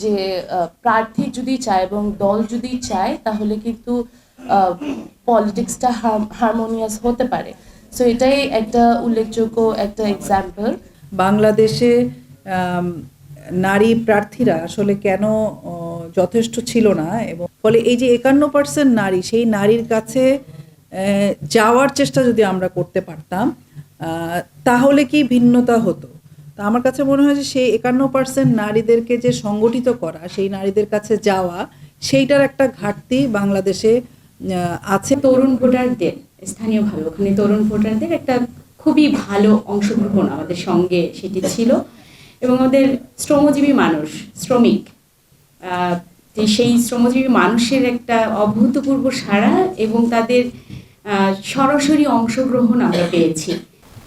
যে প্রার্থী যদি চায় এবং দল যদি চায় তাহলে কিন্তু পলিটিক্সটা হারমোনিয়াস হতে পারে। সো এটাই একটা উল্লেখযোগ্য একটা এক্সাম্পল। বাংলাদেশে নারী প্রার্থীরা আসলে কেন যথেষ্ট ছিল না, এবং ফলে এই যে 51% নারী, সেই নারীর কাছে যাওয়ার চেষ্টা যদি আমরা করতে পারতাম তাহলে কি ভিন্নতা হতো। তা আমার কাছে মনে হয় যে সেই 51% নারীদেরকে যে সংগঠিত করা, সেই নারীদের কাছে যাওয়া, সেইটার একটা ঘাটতি বাংলাদেশে আছে। তরুণ ভোটারদের স্থানীয়ভাবে ওখানে তরুণ ভোটারদের একটা খুবই ভালো অংশগ্রহণ আমাদের সঙ্গে সেটি ছিল, এবং আমাদের শ্রমজীবী মানুষ, শ্রমিক, যে সেই শ্রমজীবী মানুষের একটা অভূতপূর্ব সাড়া এবং তাদের সরাসরি অংশগ্রহণ আমরা পেয়েছি।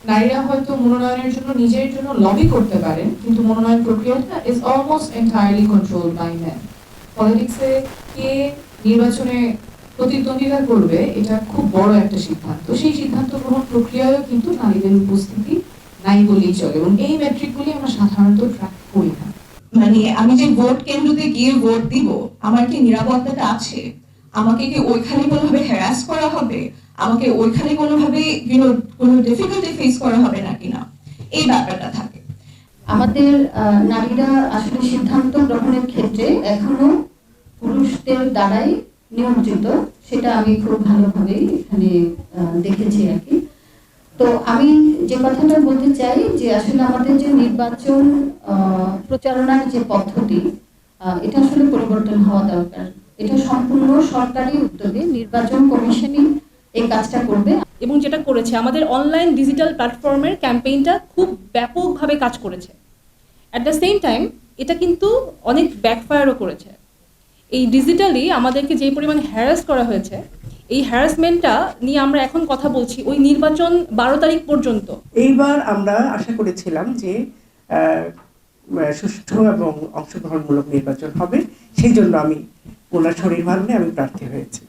নারীরা হয়তো মনোনয়নের জন্য নিজের জন্য লবি করতে পারেন, কিন্তু মনোনয়ন প্রক্রিয়াটা is almost entirely controlled by men. পলিটিক্সে কে নির্বাচনে প্রতিদ্বন্দ্বিতা করবে এটা খুব বড় একটা সিদ্ধান্ত। সেই সিদ্ধান্ত গ্রহণ প্রক্রিয়ায়ও কিন্তু নারীদের উপস্থিতি নাই বলেই চলে, এবং এই মেট্রিকগুলি আমরা সাধারণত ট্র্যাক করি না। মানে আমি যে ভোট কেন্দ্রতে গিয়ে ভোট দিব, আমার কি নিরাপত্তাটা আছে? আমাকে কি ওইখানে কোনোভাবে হ্যারাস করা হবে? আমাকে ওইখানে কোনোভাবে কোনো ডিফিকাল্টি ফেস করা হবে নাকি না, এই ব্যাপারটা থাকে। আমাদের নারীরা আসলে সিদ্ধান্ত গ্রহণের ক্ষেত্রে এখনো পুরুষদের দ্বারাই নিয়ন্ত্রিত, সেটা আমি খুব ভালোভাবে এখানে দেখেছি আর কি। তো আমি যে কথাটা বলতে চাই যে আসলে আমাদের যে নির্বাচন প্রচারণার যে পদ্ধতি, এটা আসলে পরিবর্তন হওয়া দরকার। এটা সম্পূর্ণ সরকারি উদ্যোগে নির্বাচন কমিশনই এই কাজটা করবে। এবং যেটা করেছে আমাদের অনলাইন ডিজিটাল প্ল্যাটফর্মের ক্যাম্পেইনটা খুব ব্যাপকভাবে কাজ করেছে। অ্যাট দ্য সেম টাইম এটা কিন্তু অনেক ব্যাকফায়ারও করেছে। এই ডিজিটালি আমাদেরকে যে পরিমাণ হ্যারাস করা হয়েছে, এই হ্যারাসমেন্টটা নিয়ে আমরা এখন কথা বলছি ওই নির্বাচন 12 তারিখ পর্যন্ত। এইবার আমরা আশা করেছিলাম যে সুষ্ঠু এবং অংশগ্রহণমূলক নির্বাচন হবে, সেই জন্য আমি ওনার শরীর ভাঙলে আমি প্রার্থী হয়েছি।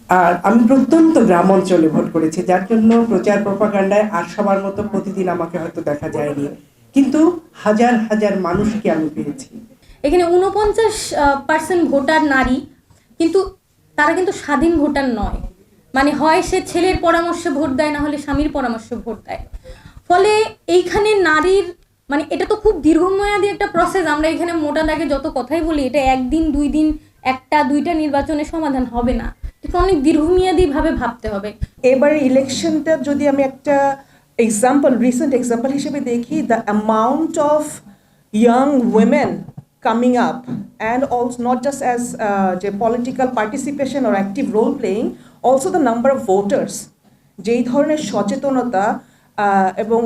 আর আমি প্রত্যন্ত গ্রাম অঞ্চলে ভোট করেছি, যার জন্য প্রচার প্রপাগান্ডায় আর সবার মতো প্রতিদিন আমাকে হয়তো দেখা যায়নি, কিন্তু হাজার হাজার মানুষকে আমি পেয়েছি। এখানে 49% ভোটার নারী, কিন্তু তারা কিন্তু স্বাধীন ভোটার নয়। মানে হয় সে ছেলের পরামর্শে ভোট দেয়, না হলে স্বামীর পরামর্শে ভোট দেয়। ফলে এইখানে নারীর মানে এটা তো খুব দীর্ঘমেয়াদী একটা প্রসেস। আমরা এখানে মোটা দাগে যত কথাই বলি, এটা একদিন দুই দিন একটা দুইটা নির্বাচনের সমাধান হবে না, এটা অনেক দীর্ঘমেয়াদী ভাবে ভাবতে হবে। এবারে ইলেকশনটা যদি আমি একটা রিসেন্ট এক্সাম্পল হিসেবে দেখি, the amount of young women coming up, and also not just as political participation or active role playing, also the number of voters, যেই ধরনের সচেতনতা এবং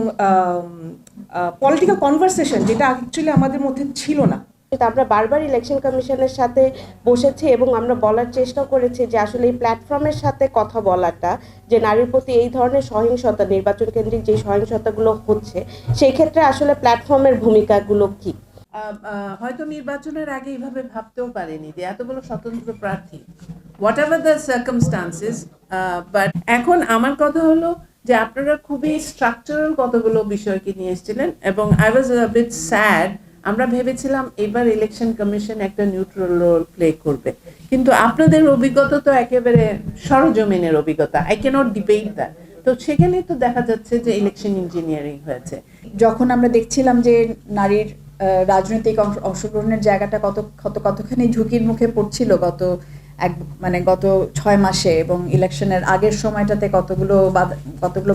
পলিটিক্যাল কনভারসেশন, যেটা অ্যাকচুয়ালি আমাদের মধ্যে ছিল না। আমরা বারবার ইলেকশন কমিশনের সাথে বসেছি এবং আমরা বলার চেষ্টা করেছি যে আসলে এই প্ল্যাটফর্মের সাথে কথা বলাটা, যে নারীর প্রতি এই ধরনের সহিংসতা, নির্বাচন কেন্দ্রিক যে সহিংসতাগুলো হচ্ছে, সেই ক্ষেত্রে আসলে প্ল্যাটফর্মের ভূমিকাগুলো কী। হয়তো নির্বাচনের আগে এইভাবে ভাবতেও পারেনি যে এতগুলো স্বতন্ত্র প্রার্থী, what ever the circumstances. But এখন আমার কথা হলো যে আপনারা খুবই স্ট্রাকচারাল কতগুলো বিষয়কে নিয়ে এসেছিলেন, এবং I was a bit sad. আমরা ভেবেছিলাম এবার ইলেকশন কমিশন একটা নিউট্রাল রোল প্লে করবে, কিন্তু আপনাদের অভিজ্ঞতা তো একেবারে সরজমিনের অভিজ্ঞতা, আই ক্যানট ডিবেট দ্যাট। তো সেখানে তো দেখা যাচ্ছে যে ইলেকশন ইঞ্জিনিয়ারিং হয়েছে। যখন আমরা দেখছিলাম যে নারীর রাজনৈতিক অংশগ্রহণের জায়গাটা কতখানি ঝুঁকির মুখে পড়ছিল গত 6 মাসে, এবং ইলেকশনের আগের সময়টাতে কতগুলো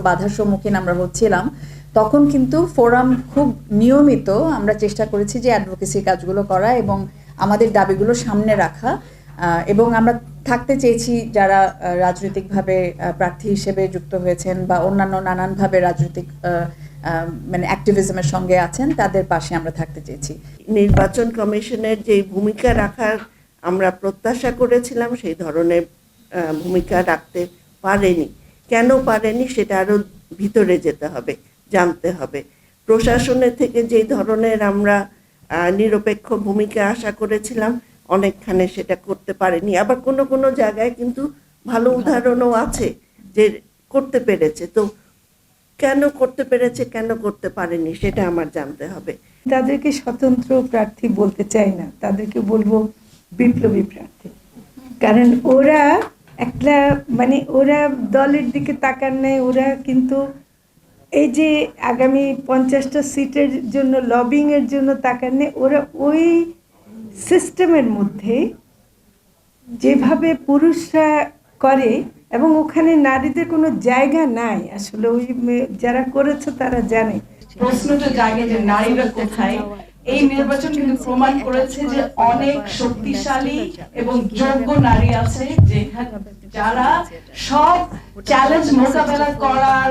বাধার সম্মুখীন আমরা হচ্ছিলাম, তখন কিন্তু ফোরাম খুব নিয়মিত আমরা চেষ্টা করেছি যে অ্যাডভোকেসির কাজগুলো করা এবং আমাদের দাবিগুলো সামনে রাখা, এবং আমরা থাকতে চেয়েছি যারা রাজনৈতিকভাবে প্রার্থী হিসেবে যুক্ত হয়েছেন বা অন্যান্য নানানভাবে রাজনৈতিক মানে অ্যাক্টিভিজমের সঙ্গে আছেন, তাদের পাশে আমরা থাকতে চেয়েছি। নির্বাচন কমিশনের যে ভূমিকা রাখার আমরা প্রত্যাশা করেছিলাম, সেই ধরনের ভূমিকা রাখতে পারেনি। কেন পারেনি সেটা আরও ভিতরে যেতে হবে, জানতে হবে। প্রশাসনের থেকে যেই ধরনের আমরা নিরপেক্ষ ভূমিকা আশা করেছিলাম, অনেকখানে সেটা করতে পারেনি। আবার কোনো কোনো জায়গায় কিন্তু ভালো উদাহরণও আছে যে করতে পেরেছে। তো কেন করতে পেরেছে, কেন করতে পারেনি, সেটা আমার জানতে হবে। তাদেরকে স্বতন্ত্র প্রার্থী বলতে চাই না, তাদেরকে বলবো বিপ্লবী প্রার্থী। কারণ ওরা একটা মানে ওরা দলের দিকে তাকান নাই, ওরা কিন্তু এই যে আগামী 50টা সিটের জন্য লবিংয়ের জন্য তাকান নেই, ওরা ওই সিস্টেমের মধ্যে যেভাবে পুরুষরা করে এবং ওখানে নারীদের কোনো জায়গা নাই আসলে, ওই যারা করেছে তারা জানে। প্রশ্নটা জাগে যে নারীরা কোথায়। এই নির্বাচন কিন্তু প্রমাণ করেছে যে অনেক শক্তিশালী এবং যোগ্য নারী আছে, যারা সব চ্যালেঞ্জ মোকাবেলা করার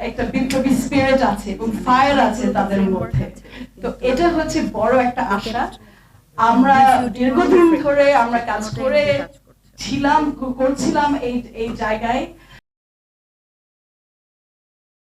একটা বিপ্লবী স্পিরিট আছে এবং ফায়ার আছে তাদের মধ্যে। তো এটা হচ্ছে বড় একটা আশা। আমরা দীর্ঘদিন ধরে আমরা কাজ করছিলাম এই জায়গায়।